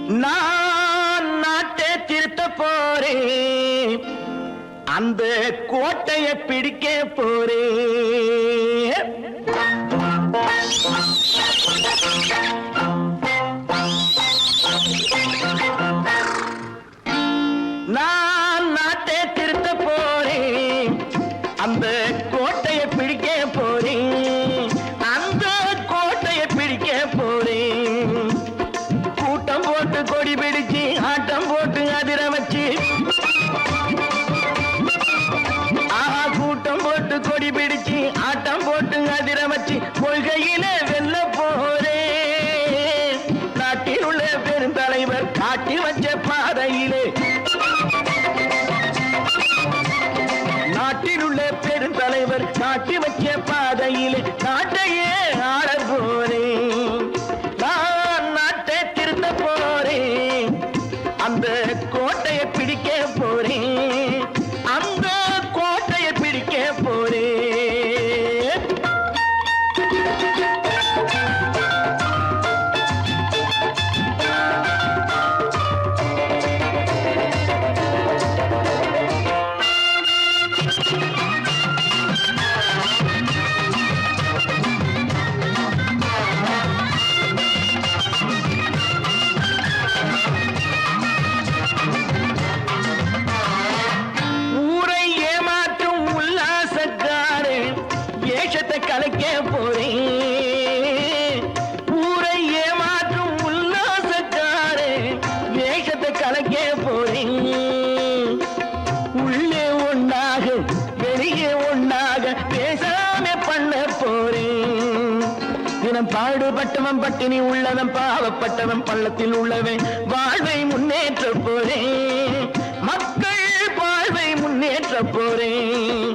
நான் நாட்டை திருத்த போறேன், அந்த கோட்டையை பிடிக்க போறேன். நான் நாட்டை திருத்த போறேன், அந்த கோட்டையை பிடிக்க போறேன், அந்த கோட்டையை பிடிக்க போறேன். கூட்டம் போட்டு கொடி பிடிச்சு ஆட்டம் போட்டு அதிர வச்சு, ஆஹா கூட்டம் போட்டு கொடி பிடிச்சு ஆட்டம் போட்டு அதிர வச்சு கொள்கையில வெல்ல போறேன். நாட்டில் உள்ள பெருந்தலைவர் காட்டி வச்ச பாதையிலே, நாட்டில் உள்ள பெருந்தலைவர் காட்டி வச்ச பாதையிலே நாட்டையே ஆள போறேன். நான் நாட்டை திருத்த போறேன், அந்த கோட்டையை பிடிக்க போறேன், அந்த கோட்டையை பிடிக்க போறேன். கலைக்க போறேன், ஊரை ஏமாற்றும் உல்லாசக்காரே வேஷத்தை கலைக்க போறேன். உள்ளே ஒண்ணாக வெளியே ஒண்ணாக பேசாம பண்ண போறேன். தினம் பாடுபட்டவன் பட்டினி உள்ளவன் பாவப்பட்டவன் பள்ளத்தில் உள்ளவன் வாழ்வை முன்னேற்ற போறேன், மக்கள் வாழ்வை முன்னேற்ற போறேன்.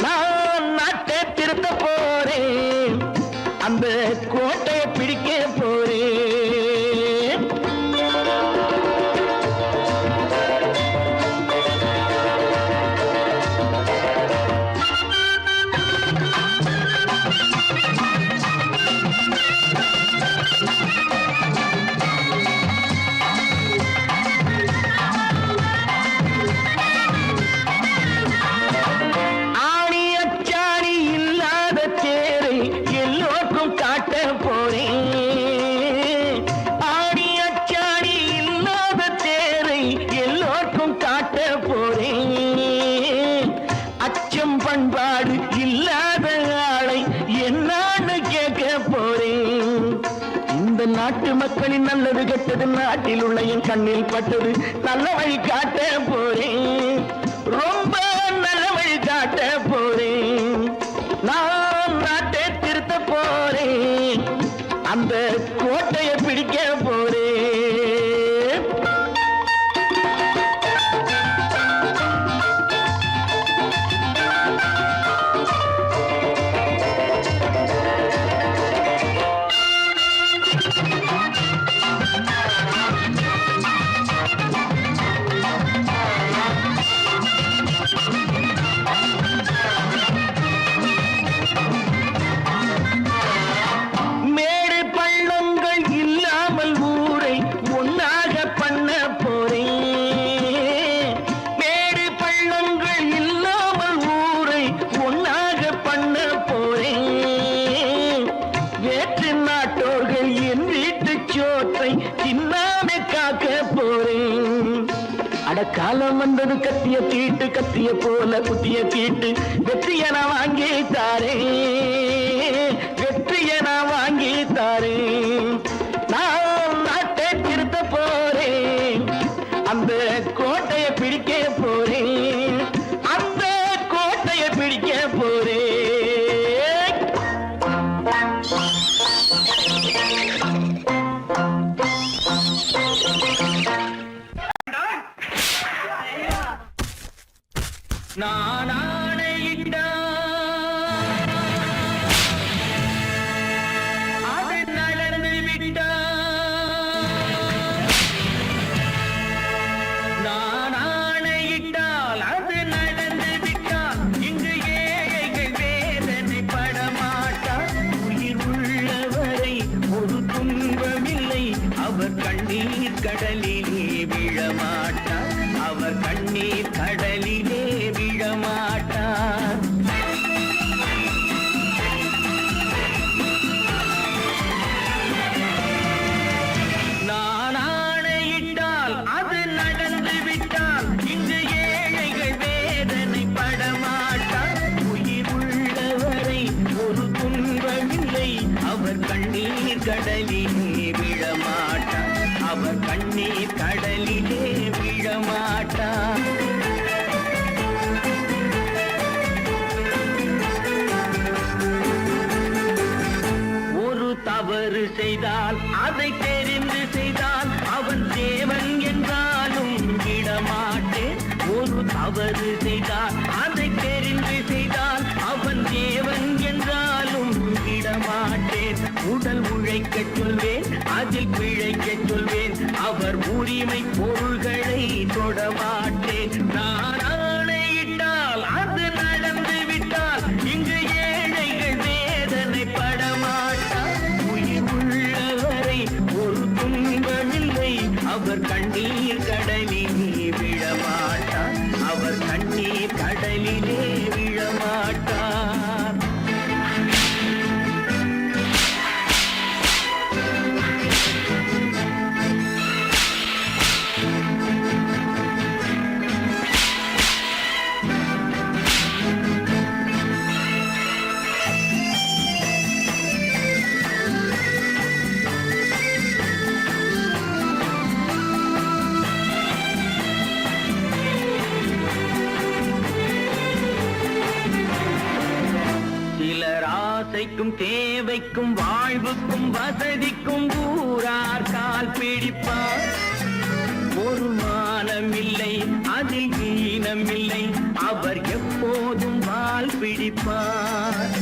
நான் நாட்டை திருத்த போறேன், அந்த கோட்டையை பிடிக்க போறேன். பண்பாடு இல்லாத ஆளை என்னான்னு கேட்க போறேன். இந்த நாட்டு மக்களின் நல்லது கெட்டது நாட்டில் உள்ள என் கண்ணில் பட்டது நல்ல வழி காட்ட போறேன், ரொம்ப நல்ல வழி காட்ட போறேன். நான் நாட்டை திருத்த போறேன், அந்த கோட்டையை பிடிக்க போறேன். காலம் வந்தது கத்திய தீட்டு, கத்திய போல குத்திய தீட்டு, வெற்றிய நான் வாங்கி தாரேன், வெற்றிய நான் வாங்கி தாரேன். நான் நாட்டை திருத்த போறேன், அந்த கோட்டையை பிடிக்க போறேன், அந்த கோட்டையை பிடிக்க போறேன். நான் ஆணையிட்டான், அது நடந்து விட்டான். நான் ஆணையிட்டால் அது நடந்து விட்டால் இங்கு ஏழைகள் வேதனை படமாட்டார். உயிர் உள்ளவரை ஒரு துன்பமில்லை, அவர் கண்ணீர் கண்ணீர் கடலிலே விழமாட்டார், அவர் கண்ணீர் கடலிலே விழமாட்டார். நான் ஆணையிட்டால் அது நடந்து விட்டால் இங்கு ஏழைகள் வேதனை படமாட்டார். உயிர் உள்ளவரை ஒரு துன்பமில்லை, அவர் கண்ணீர் கடலிலே விழமாட்டார், அவர் கண்ணீர் கடலிலே விழமாட்டார். ஒரு தவறு செய்தால் அதை தெரிந்து செய்தால் அவன் தேவன் என்றாலும் விடமாட்டேன். ஒரு தவறு செய்தால் அதை தெரிந்து செய்தால் அவன் தேவன் என்றாலும் விடமாட்டேன். உடல் உழைக்கச் சொல்வேன், அதில் பிழைக்கச் சொல்வேன், அவர் உரிமை பொருள்களை தொடமாட்டேன். நான் ஆணையிட்டால் அது நடந்து விட்டால் இங்கு ஏழைகள் வேதனை படமாட்டார். உயிர் உள்ளவரை ஒரு துன்பமில்லை, அவர் கண்ணீர் கடலிலே விழமாட்டார், அவர் கண்ணீர் கடலிலே விழமாட்டார். ஆசைக்கும் தேவைக்கும் வாழ்வுக்கும் வசதிக்கும் ஊரார் கால் பிடிப்பார். ஒரு மானமில்லை, அதில் ஈனமில்லை, அவர் எப்போதும் வால் பிடிப்பார்.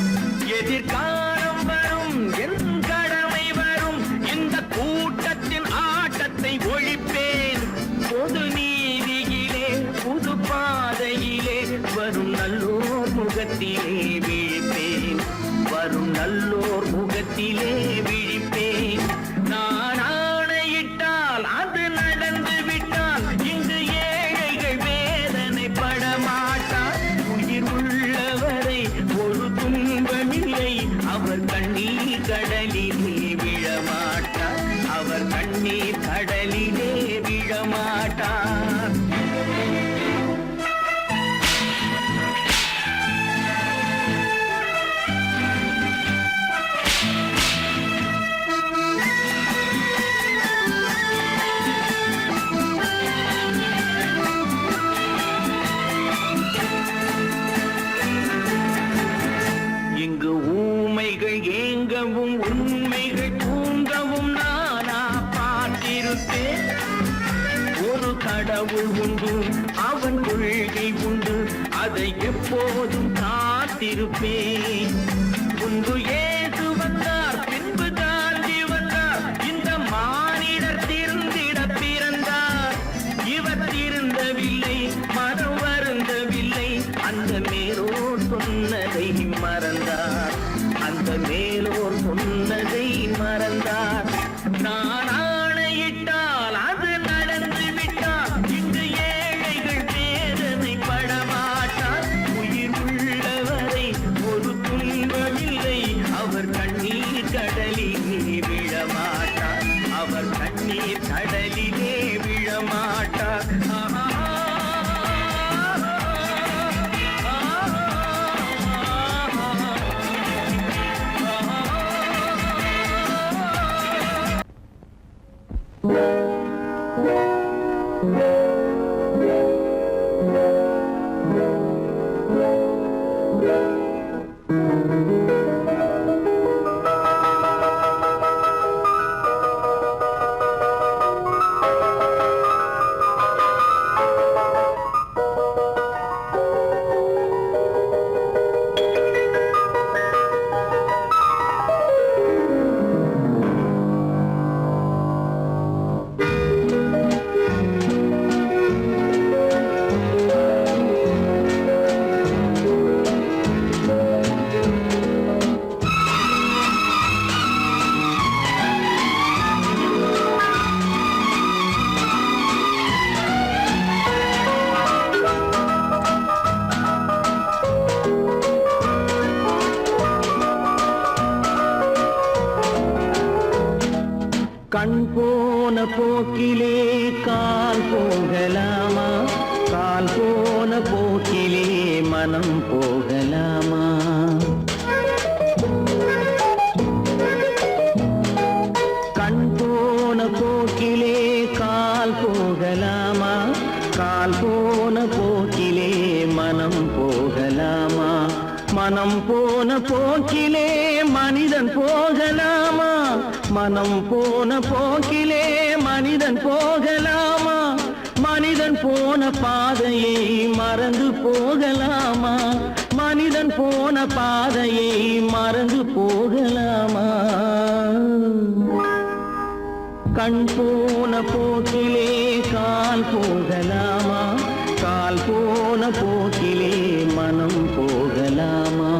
எதிர்காலம் வரும், என் கடமை வரும், இந்த கூட்டத்தின் ஆட்டத்தை ஒழிப்பேன். பொது நீதியிலே புது பாதையிலே வரும் நல்லோர் முகத்திலே விழிப்பேன், வரும் நல்லோர் முகத்திலே விழிப்பேன். நான் ஆணையிட்டால் அது நடந்து விட்டால் இங்கு ஏழைகள் வேதனை படமாட்டார். உயிர் உள்ளவரை ஒரு துன்பமில்லை, அவர் கண்ணீர் கடலிலே விழமாட்டார், அவர் கண்ணீர் கடலிலே விழமாட்டார். இங்கு ஊமைகள் ஏங்கவும் உண்மைகள் தூங்கவும் நானா பார்த்திருப்பேன். ஒரு கடவுள் உண்டு, அவன் கொள்கை உண்டு, அதை எப்போதும் காத்திருப்பேன். முன்பு இயேசு வந்தார், பின்பு காந்தி வந்தார், இந்த மானிடர் திருந்திட பிறந்தார். இவர் திருந்தவில்லை, மனம் வருந்தவில்லை, அந்த மேலோர் சொன்னதை மறந்தார், அந்த மேலோர் சொன்னதை மறந்தார். நான் ஆணையிட்டால் அது நடந்து விட்டால் இங்கு ஏழைகள் வேதனை படமாட்டார். உயிர் உள்ளவரை ஒரு துன்பமில்லை, அவர் கண்ணீர் கடலிலே விழமாட்டார், அவர் கண்ணீர் கடலிலே விழமாட்டார். போன போக்கிலே கால் போகலாமா, கால் போன போக்கிலே மனம் போகலாமா? கண் போன போக்கிலே கால் போகலாமா, கால் போன போக்கிலே மனம் போகலாமா? மனம் போன போக்கிலே மனிதன் போகலாமா, மனம் போன போக்கிலே மனிதன் போகலாமா? மனிதன் போன பாதையை மறந்து போகலாமா, மனிதன் போன பாதையை மறந்து போகலாமா? கண் போன போக்கிலே கால் போகலாமா, கால் போன போக்கிலே மனம் போகலாமா?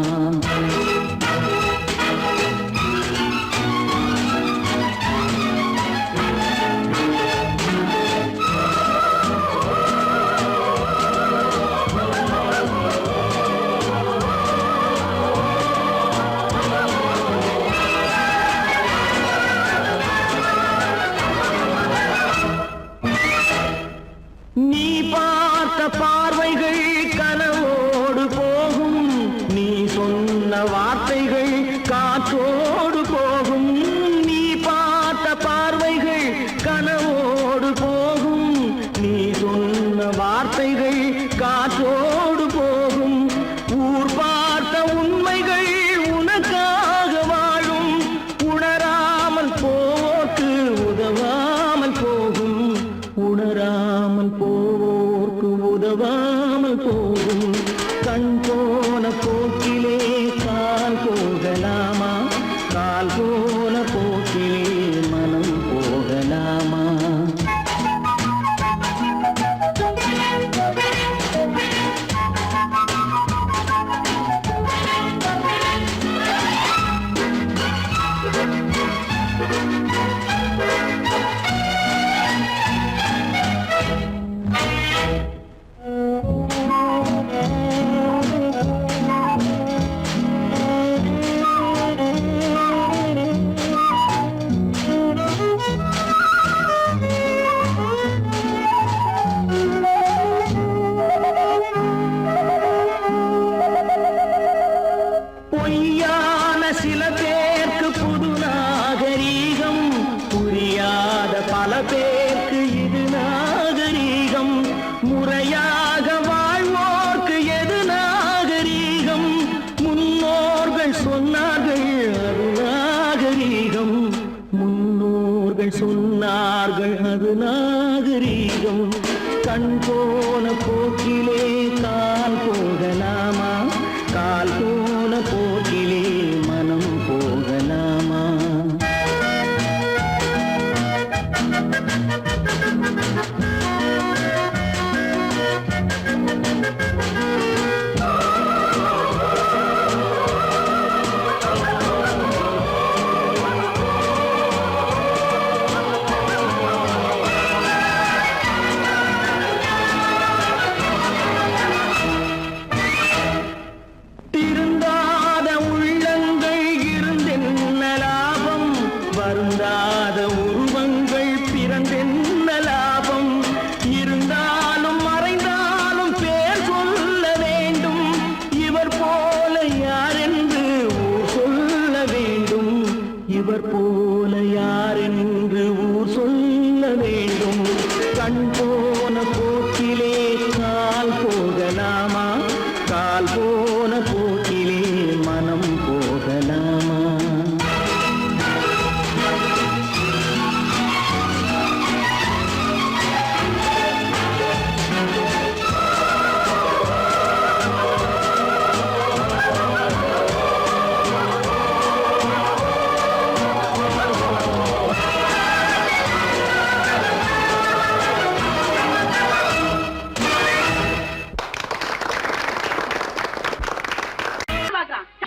நீ பார்த்த பார்வைகள் கனவோடு போகும், நீ சொன்ன வார்த்தைகள் காற்றோடு போகும். நீ பார்த்த பார்வைகள் கனவோடு போகும், நீ சொன்ன வார்த்தைகள் காற்றோடு போகும். ஊர் பார்த்த உண்மைகள் உனக்காக வாழும், உணராமல் போக்கு உதவாமல் போகும், உணராமல் போவோர்க்கு உதவாமல் போகும். கண் போன போக்கிலே கால் போகலாமா, கால் போன போக்கிலே மனம் போகலாமா? பொய்யான சில பேருக்கு புது நாகரீகம், புரியாத பல பேருக்கு இது நாகரீகம். முறையாக வாழ்வோர்க்கு எது நாகரீகம்? முன்னோர்கள் சொன்னார்கள் அது நாகரீகம், முன்னோர்கள் சொன்னார்கள் அது நாகரீகம். கண் போன போக்கிலே கால் போகலாமா, கால் போன போக்கிலே மனம் போகலாமா? திருந்தாத உள்ளங்கள் இருந்தென்ன லாபம், வருந்தாத உருவங்கள் பிறந்தென்ன லாபம்? இருந்தாலும் மறைந்தாலும் பேர் சொல்ல வேண்டும், இவர் போல யாரென்று ஊர் சொல்ல வேண்டும், இவர் போல யாரென்று ஊர் சொல்ல வேண்டும். கண் போன போக்கிலே கால் போகலாமா, கால் போன போக்கிலே மனம் போகலாமா?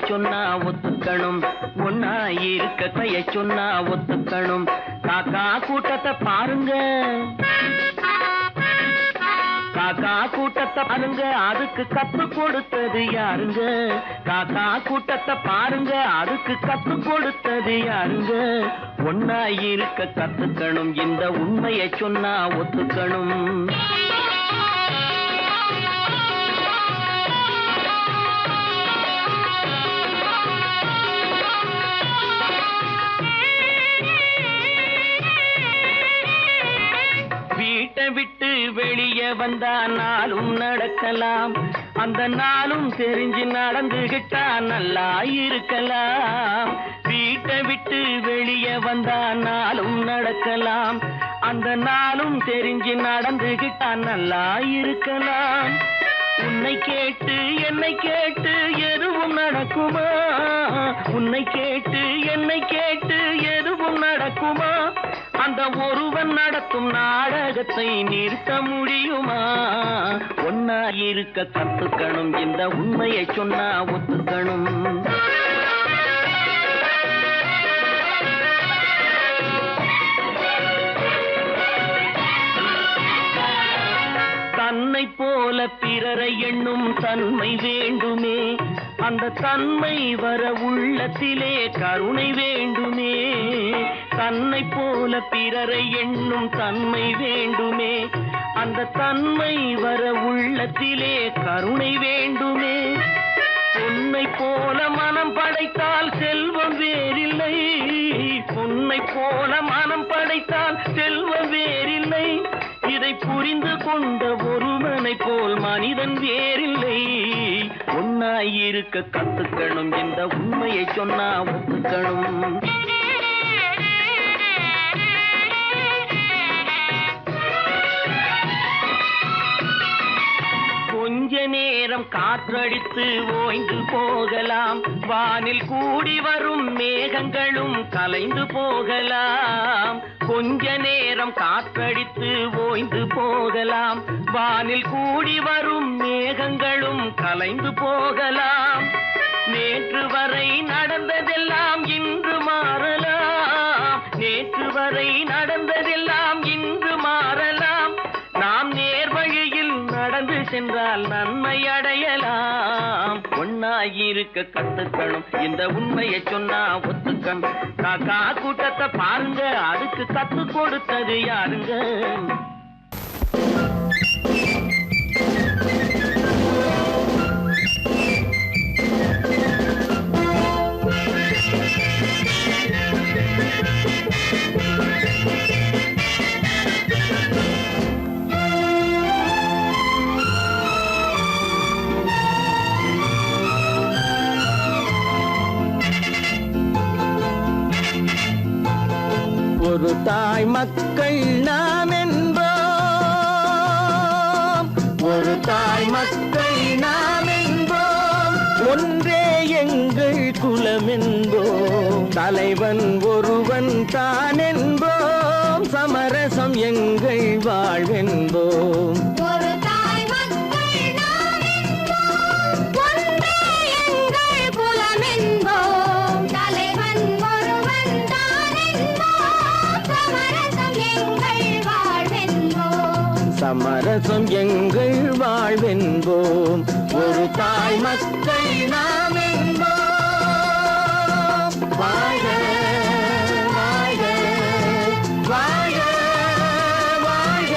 சொன்னா ஒத்துக்கணும், ஒன்னா இருக்க கைய சொன்னா ஒத்துக்கணும். காக்கா கூட்டத்தை பாருங்க, காக்கா கூட்டத்தை கூட்டத்தை பாருங்க, அதுக்கு கத்து கொடுத்தது யாருங்க? காக்கா கூட்டத்தை பாருங்க, அதுக்கு கத்து கொடுத்தது யாருங்க? ஒன்னா இருக்க கத்துக்கணும், இந்த உண்மையை சொன்னா ஒத்துக்கணும். வீட்டை விட்டு வெளியே வந்தா நாளும் நடக்கலாம், அந்த நாளும் தெரிஞ்சு நடந்துகிட்டா நல்லா இருக்கலாம். வீட்டை விட்டு வெளியே வந்தா நாளும் நடக்கலாம், அந்த நாளும் தெரிஞ்சு நடந்துகிட்டா நல்லா இருக்கலாம். உன்னை கேட்டு என்னை கேட்டு எதுவும் நடக்குமா? உன்னை கேட்டு என்னை கேட்டு எதுவும் நடக்குமா? அந்த ஒருவன் நடத்தும் நாடகத்தை நிறுத்த முடியுமா? ஒன்னா இருக்க கத்துக்கணும், இந்த உண்மையை சொன்னா ஒத்துக்கணும். தன்னை போல பிறரை எண்ணும் தன்மை வேண்டுமே, அந்த தன்மை வர உள்ளத்திலே கருணை வேண்டுமே. தன்னை போல பிறரை எண்ணும் தன்மை வேண்டுமே, அந்த தன்மை வர உள்ளத்திலே கருணை வேண்டுமே. பொன்னை போல மனம் படைத்தால் செல்வம் வேறில்லை, பொன்னை போல மனம் படைத்தால் செல்வம் வேறில்லை. இதை புரிந்து கொண்ட ஒருவனை போல் மனிதன் வேறில்லை. ஒன்னாயிருக்க கத்துக்கணும், இந்த உண்மையை சொன்னா ஒத்துக்கணும். கொஞ்ச நேரம் காற்றடித்து ஓய்ந்து போகலாம், வானில் கூடி வரும் மேகங்களும் கலைந்து போகலாம். கொஞ்ச நேரம் காற்றடித்து ஓய்ந்து போகலாம், வானில் கூடி வரும் மேகங்களும் கலைந்து போகலாம். நேற்று வரை நடந்ததெல்லாம் இன்று மாறலாம், நேற்று வரை நடந்ததெல்லாம் இன்று மாறலாம். நாம் நேர்வழியில் நடந்து சென்றால் நன்மை அடையலாம். ஒன்னாயிருக்க கத்துக்கணும், இந்த உண்மையை சொன்னா ஒத்துக்கணும். காக்கா கூட்டத்தை பாருங்க, அதுக்கு கத்து கொடுத்தது யாருங்க? ஒரு தாய் மக்கள் நாம் என்போம், ஒரு தாய் மக்கள் நாம் என்போம். ஒன்றே எங்கள் குலம் என்போம், தலைவன் ஒருவன் தான் என்போம். சமரசம் எங்கள் வாழ்வென்போம். சமரசம் எங்கள் வாழ்வென்போம், ஒரு தாய் மக்கள் நாம் என்போம். வாழ்க வாழ்க வாழ்க வாழ்க.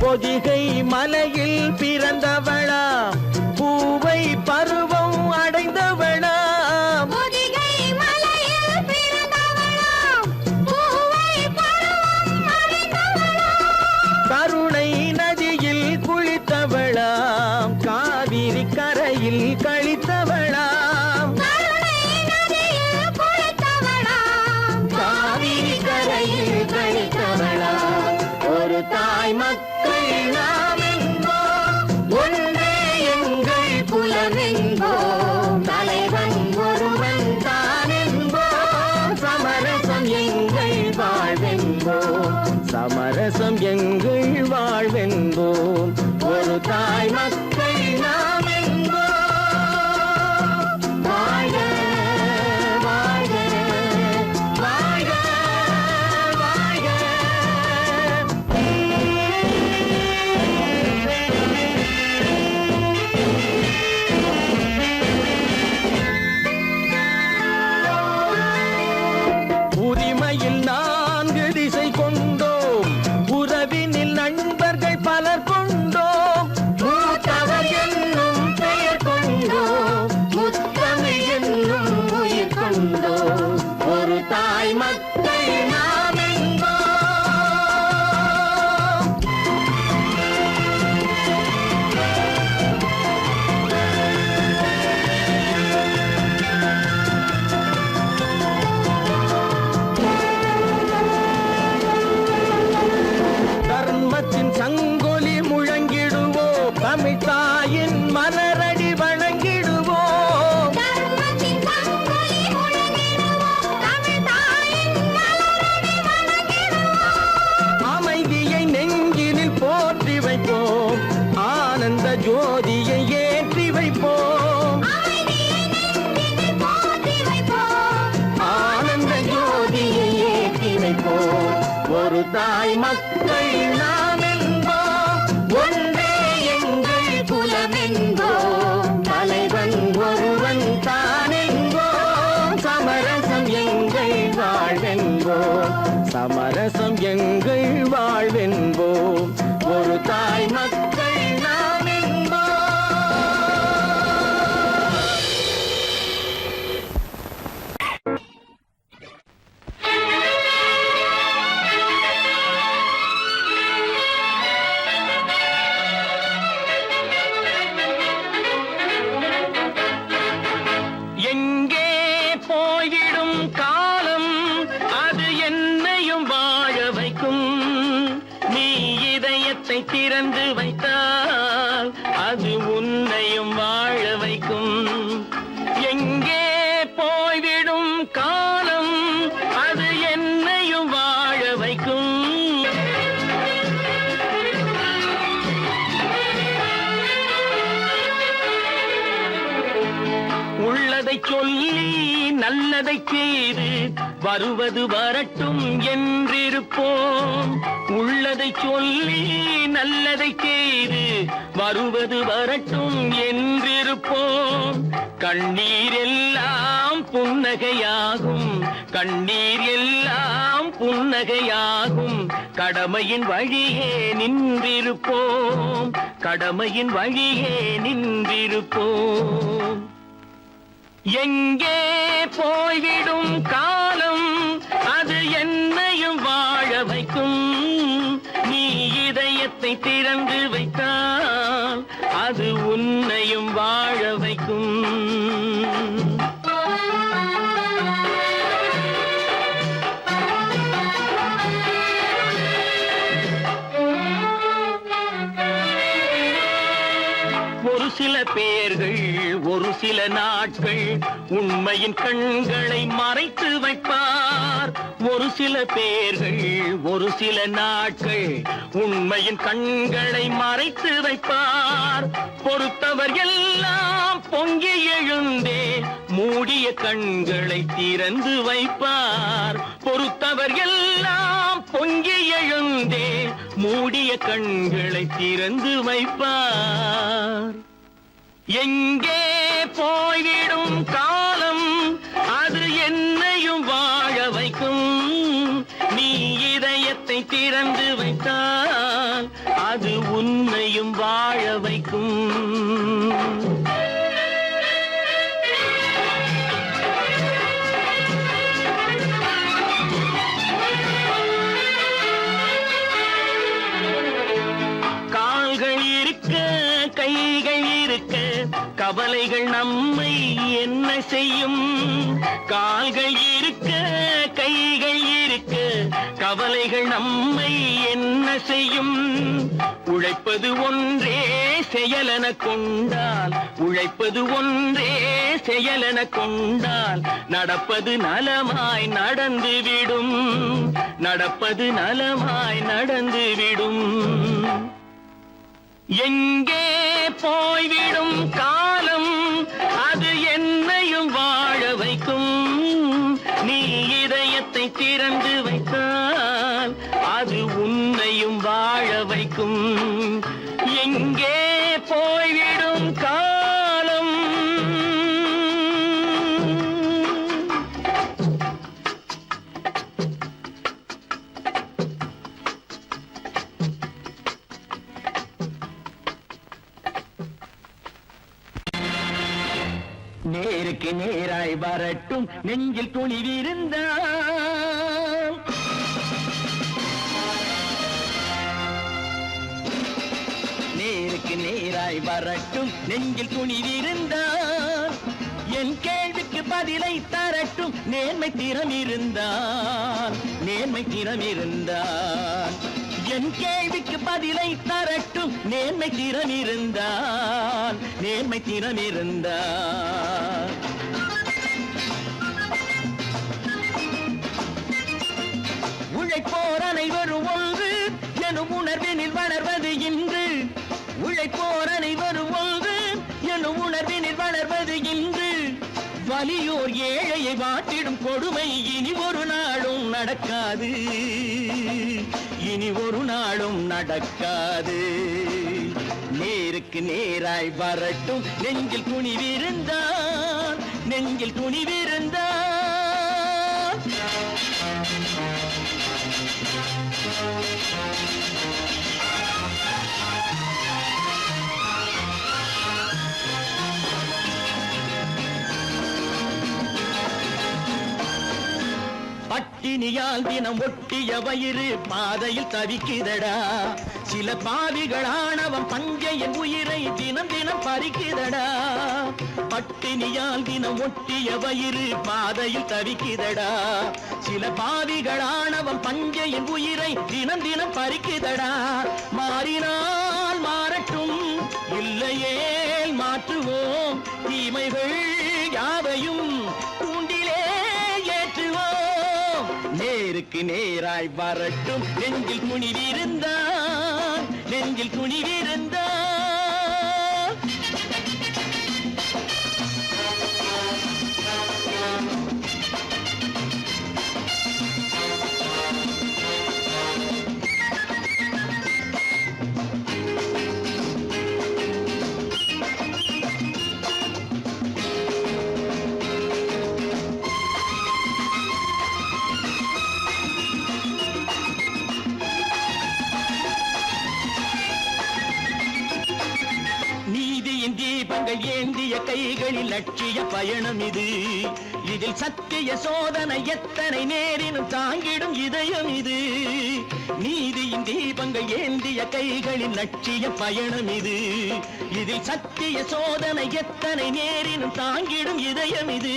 பொதிகை மலையில் பிறந்தவளா, பூவை பருவம் அடைந்தவளா. பொதிகை மலையில் பிறந்தவளா, பூவை பருவம் அடைந்தவளா. கருணை நதியில் குளித்தவளா, காவிரி கரையில் கழித்தவளா. கருணை நதியில் குளித்தவளா, காவிரி கரையில் கழித்தவளா. ஒரு தாய் மக்கள் நாம் என்போம், ஒன்றே எங்கள் குலம் என்போம். தலைவன் ஒருவன் தான் என்போம். சமரசம் எங்கள் வாழ்வென்போம், சமரசம் எங்கள் வாழ்வென்போம். ஒரு தாய் மக்கள் நாம் என்போம். தமிழ் தாயின் மலரடி வணங்கிடுவோம். அமைதியை நெஞ்சினில் போற்றி வைப்போம், ஆனந்த ஜோதியை ஏற்றி வைப்போம். ஆனந்த ஜோதியை ஏற்றி வைப்போம். ஒரு தாய் மக்கள் நாம் என்போம், ஒன்றே எங்கள் குலம் என்போம். தலைவன் ஒருவன் தான் என்போம், சமரசம் எங்கள் வாழ்வென்போம். சமரசம் எங்கள் வாழ்வென்போம். ஒரு தாய் மக்கள் நாம் என்போம். எங்கே போய்விடும் காலம், அது என்னையும் வாழ வைக்கும். நீ இதயத்தை திறந்து வைத்தால் அது உன்னையும் வாழ வைக்கும். எங்கே போய்விடும் காலம், அது என்னையும் வாழ வைக்கும். உள்ளதை சொல்லி நல்லதை செய்து வருவது வரட்டும் என்றிருப்போம். உள்ளதை சொல்லி நல்லதை செய்து வருவது வரட்டும் என்றிருப்போம். கண்ணீர் எல்லாம் புன்னகையாகும், கண்ணீர் எல்லாம் புன்னகையாகும். கடமையின் வழியே நின்றிருப்போம், கடமையின் வழியே நின்றிருப்போம். எங்கே போய்விடும் காலம், அது என்னையும் வாழ வைக்கும். நீ இதயத்தை திறந்து வைத்தால் அது உன்னையும் வாழ வைக்கும். ஒரு சில பேர்கள் ஒரு சில நாட்கள் உண்மையின் கண்களை மறைத்து வைப்பார். ஒரு சில பேர்கள் ஒரு சில நாட்கள் உண்மையின் கண்களை மறைத்து வைப்பார். பொறுத்தவர் எல்லாம் பொங்கி எழுந்தே மூடிய கண்களை திறந்து வைப்பார். பொறுத்தவர் எல்லாம் பொங்கி எழுந்தே மூடிய கண்களை திறந்து வைப்பார். எங்கே போய்விடும் காலம், அது என்னையும் வாழ வைக்கும். நீ இதயத்தை திறந்து வைத்தால் அது உன்னையும் வாழ வைக்கும். கால்கள் இருக்க கைகள் இருக்க கவலைகள் நம்மை என்ன செய்யும். கால்கள் இருக்க கைகள் இருக்க கவலைகள் நம்மை என்ன செய்யும். உழைப்பது ஒன்றே செயலென கொண்டால், உழைப்பது ஒன்றே செயலென கொண்டால் நடப்பது நலமாய் நடந்துவிடும், நடப்பது நலமாய் நடந்துவிடும். எங்கே போய்விடும் காலம், அது என்னையும் வாழ வைக்கும். நீ இதயத்தை திறந்து வைத்தால் அது உன்னையும் வாழ வைக்கும். எங்கே போய்விடும் காலம். நேருக்கு நேராய் வரட்டும் நெஞ்சில் துணிவிருந்தால். நேருக்கு நேராய் வரட்டும் நெஞ்சில் துணிவிருந்தால். என் கேள்விக்கு பதிலை தரட்டும் நேர்மை திறம் இருந்தால், நேர்மை திறம் இருந்தால். என் கேள்விக்கு பதிலை தரட்டும். நேர்மை திறம் இருந்தால், நேர்மை திறம் இருந்தால். உழைப்போர் அனைவரும் ஒன்று எனும் உணர்வினில் வளர்வது இன்று. உழைப்போர் அனைவரும் ஒன்று எனும் உணர்வினில் வளர்வது இன்று. வலியோர் ஏழையை வாட்டிடும் கொடுமை இனி ஒரு நாளும் நடக்காது, இனி ஒரு நாளும் நடக்காது. நேருக்கு நேராய் வரட்டும், நெஞ்சில் துணிவிருந்தான், நெஞ்சில் துணிவிருந்தான். பட்டினியால் தினம் ஒட்டிய வயிறு பாதையில் தவிக்குதடா. சில பாவிகளானவன் பஞ்சையின் உயிரை தினம் தினம் பறிக்குதடா. பட்டினியால் தினம் ஒட்டிய வயிறு பாதையில் தவிக்குதடா. சில பாவிகளானவன் பஞ்சையின் உயிரை தினம் தினம் பறிக்குதடா. மாறினால் மாறட்டும், இல்லையே மாற்றுவோம். தீமைகள் யாவையும் கூண்டிலே ஏற்றுவோம். நேருக்கு நேராய் வரட்டும், நெஞ்சில் துணிவிருந்தான், நெஞ்சில் துணிவிருந்தான். தீபங்கள் ஏந்திய கைகளில் லட்சிய பயணம் இது. இதில் சத்திய சோதனை எத்தனை நேரினும் தாங்கிடும் இதயம் இது. நீதியின் தீபங்கள் ஏந்திய கைகளில் லட்சிய பயணம் இது. இதில் சத்திய சோதனை எத்தனை நேரினும் தாங்கிடும் இதயம் இது.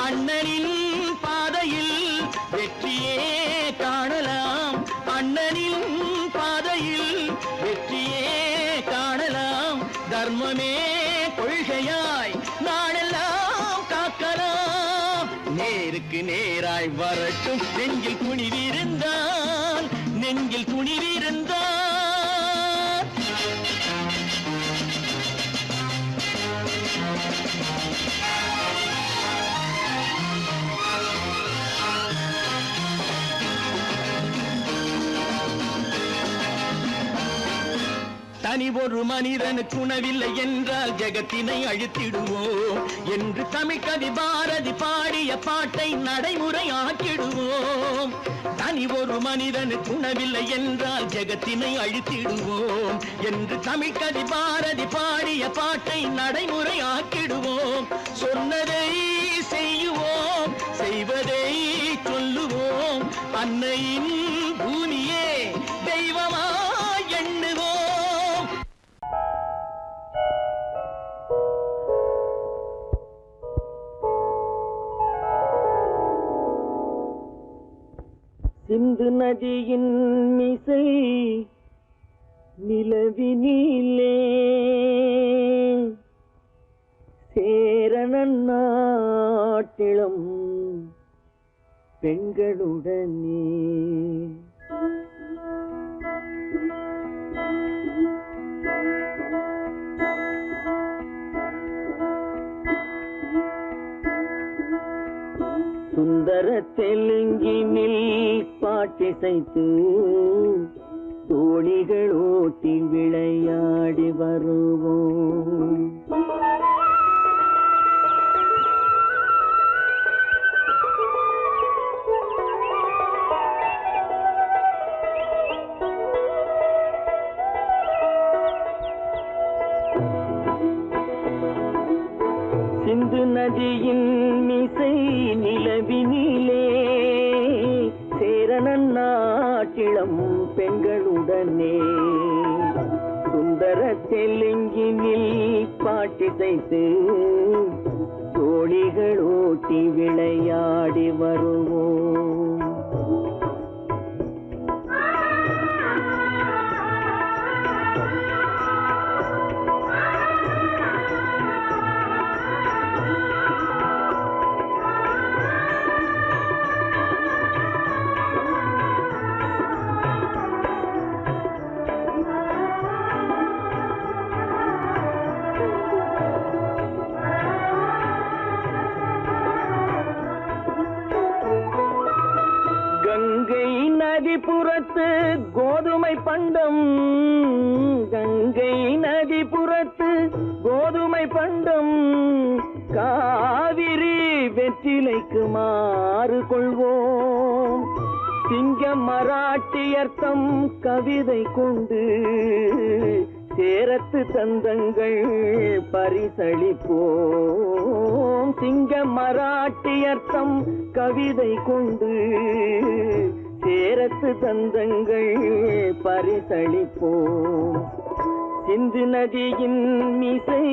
அண்ணனின் பாதையில் வெற்றியே காணலாம், அண்ணனின் பாதையில் வெற்றியே காணலாம். தர்மமே கொள்கையாய் நாளெல்லாம் காக்கலாம். நேருக்கு நேராய் வரட்டும், நெஞ்சில் துணிவிருந்தான், நெஞ்சில் துணிவிருந்தான். தனி ஒரு மனிதனுக்கு உணவில்லை என்றால் ஜெகத்தினை அழித்திடுவோம் என்று தமிழ் கவி பாரதி பாடிய பாட்டை நடைமுறை ஆக்கிடுவோம். தனி ஒரு மனிதனுக்கு உணவில்லை என்றால் ஜெகத்தினை அழித்திடுவோம் என்று தமிழ் கவி பாரதி பாடிய பாட்டை நடைமுறை ஆக்கிடுவோம். சொன்னதை செய்யுவோம், செய்வதை சொல்லுவோம். அன்னையின் பூமியே தெய்வமா எண்ணுவோம். சிந்து நதியின் மிசை நிலவினிலே சேரணன் நாட்டிளம் பெண்களுடனே சுந்தர தெலுங்கினில் பாட்டிசைத்து தோணிகள் ஓட்டி விளையாடி வருவோம். சிந்து நதியின் மிசை நிலவினிலே சேரணன் நாட்டிளம் பெண்களுடனே சுந்தர தெலுங்கினில் பாட்டிசைத்து தோணிகள் ஓட்டி விளையாடி வருவோம். கோதுமை பண்டம் கங்கை நதிபுறத்து கோதுமை பண்டம் காவிரி வெற்றிலைக்கு மாறு கொள்வோம். சிங்கம் மராட்டியர்த்தம் கவிதை கொண்டு சேரத்து தந்தங்கள் பரிசளிப்போம். சிங்கம் மராட்டியர்த்தம் கவிதை கொண்டு சேரத்து தந்தங்கள் பரிசளிப்போம். சிந்து நதியின் மிசை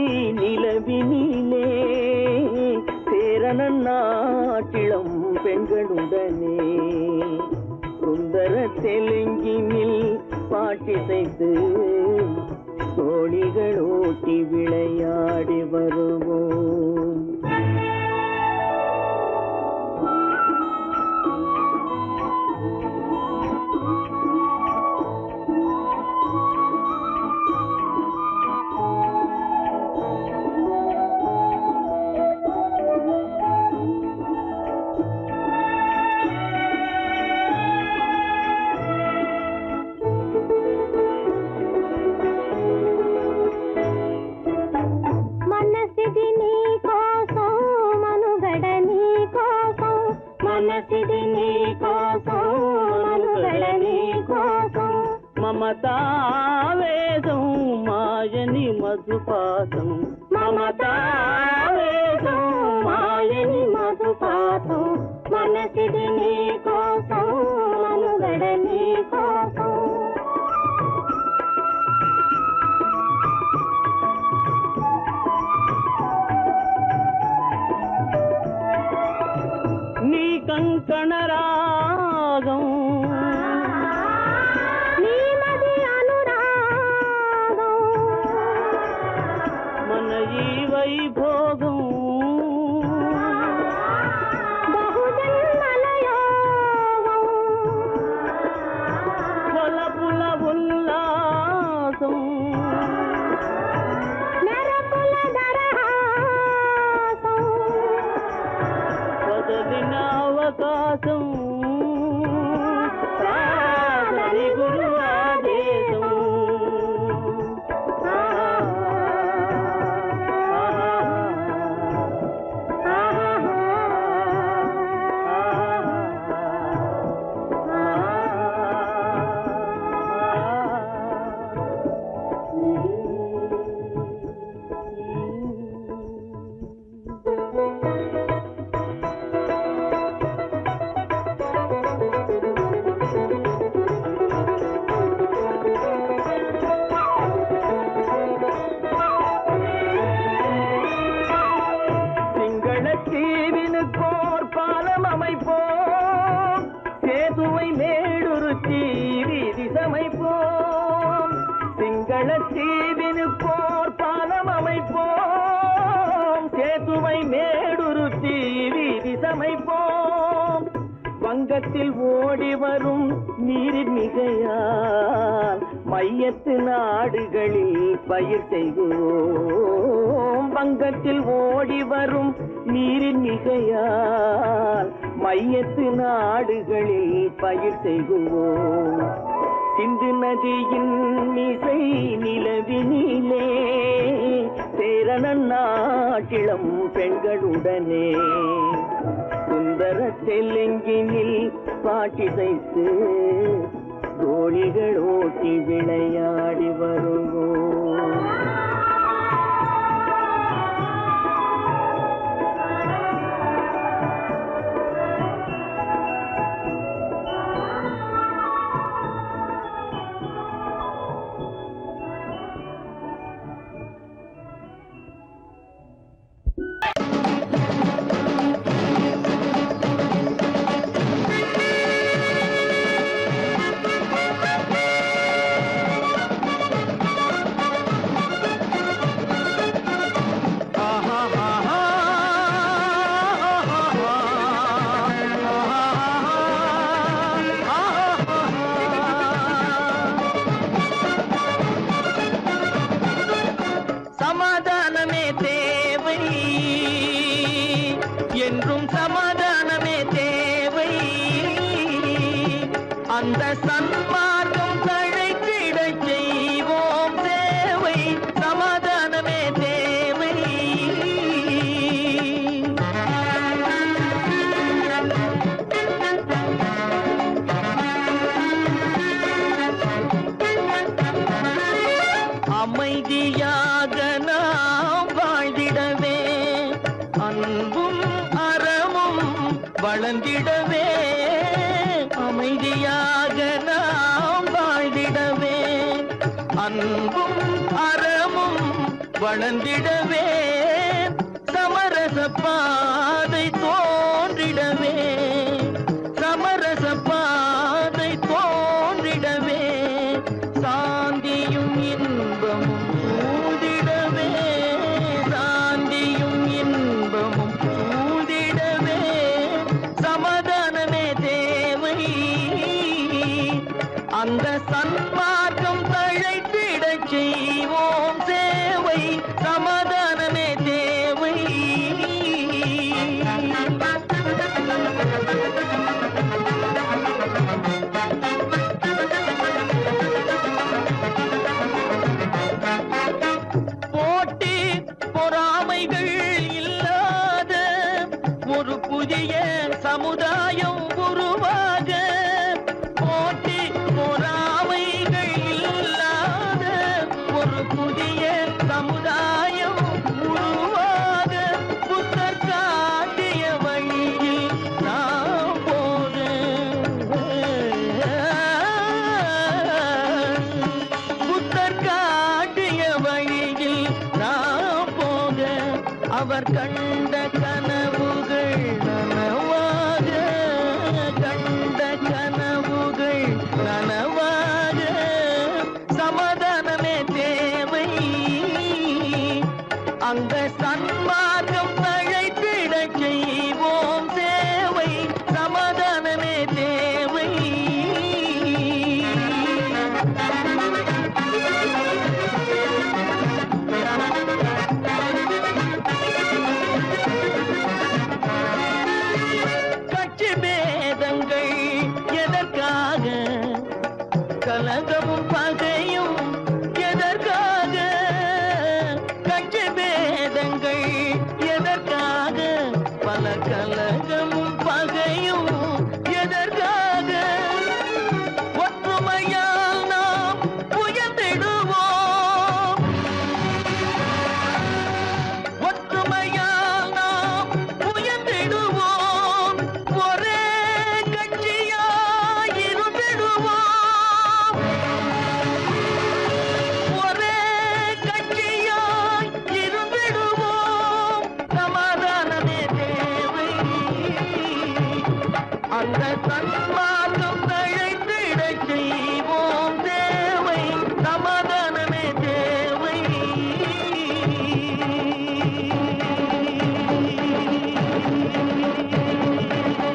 நிலவினிலே சேரணன் நாட்டிளம் பெண்களுடனே சுந்தர தெலுங்கினில் பாட்டிசைத்து தோழிகள் ஓட்டி விளையாடி வருவோம். మమతావేదం మాయని మధుపాతం మమతావేదం మాయని మధుపాతం మనసిది నీ కోసం మనుగడ నీ కోసం నీ కంకణ రాగం వైభోగం బహుజన్మలయోగం కొలపుల ఉల్లాసం మెరపుల దరహాసం వదలిన అవకాశం సాగరి గురు ఆదేశం தீவினுக்கோர் பாலம் அமைப்போம். சேதுவை மேடுருத்தி வீதி சமைப்போம். சிங்கள தீவினுக்கோர் பாலம் அமைப்போம். சேதுவை மேடுருத்தி வீதி சமைப்போம். வங்கத்தில் ஓடி வரும் நீரின் மிகையால் மையத்து நாடுகளில் பயிர் செய்வோம். வங்கத்தில் ஓடி வரும் நீரின் மிகையால் மையத்து நாடுகளில் பயிர் செய்வோம். சிந்து நதியின் மிசை நிலவினிலே சேரணன் நாட்டிளம் பெண்களுடனே சுந்தர தெலுங்கினில் பாட்டிசைத்து தோழிகள் ஓட்டி விளையாடி வருவோம். சமாதானமே தேவை என்றும் சமாதானமே தேவை. அந்த சன்மார்க்கம் வளர்ந்திடவே சமரச பாதை தோன்றிடவே சமரச பாதை தோன்றிடவே சாந்தியும் இன்பமும் சூழ்ந்திடவே சாந்தியும் இன்பமும் சூழ்ந்திடவே சமாதானமே தேவை அந்த சன்மார்க்கம் தழைத்திடச் செய்வோம் சேவை சமாதானமே தேவை போட்டி பொறாமைகள் இல்லாத ஒரு புதிய சமுதாயம் உருவாக போட்டி பொறாமைகள் இல்லாத ஒரு புதிய சமுதாயம் உருவாக புத்தர் காட்டிய வழியில் நாம் போக புத்தர் காட்டிய வழியில் நாம் போக அவர் கண்ட கனவுகள் நனவாக கண்ட கனவுகள் நனவாக சமாதானமே தேவை அந்த சன்மார்க்கம் தழைத்திடச் செய்வோம் சேவை சமாதானமே தேவை கட்சி பேதங்கள் எதற்காக கலகமும் பகையும் எதற்காக கட்சி பேதங்கள் எதற்காக பல கல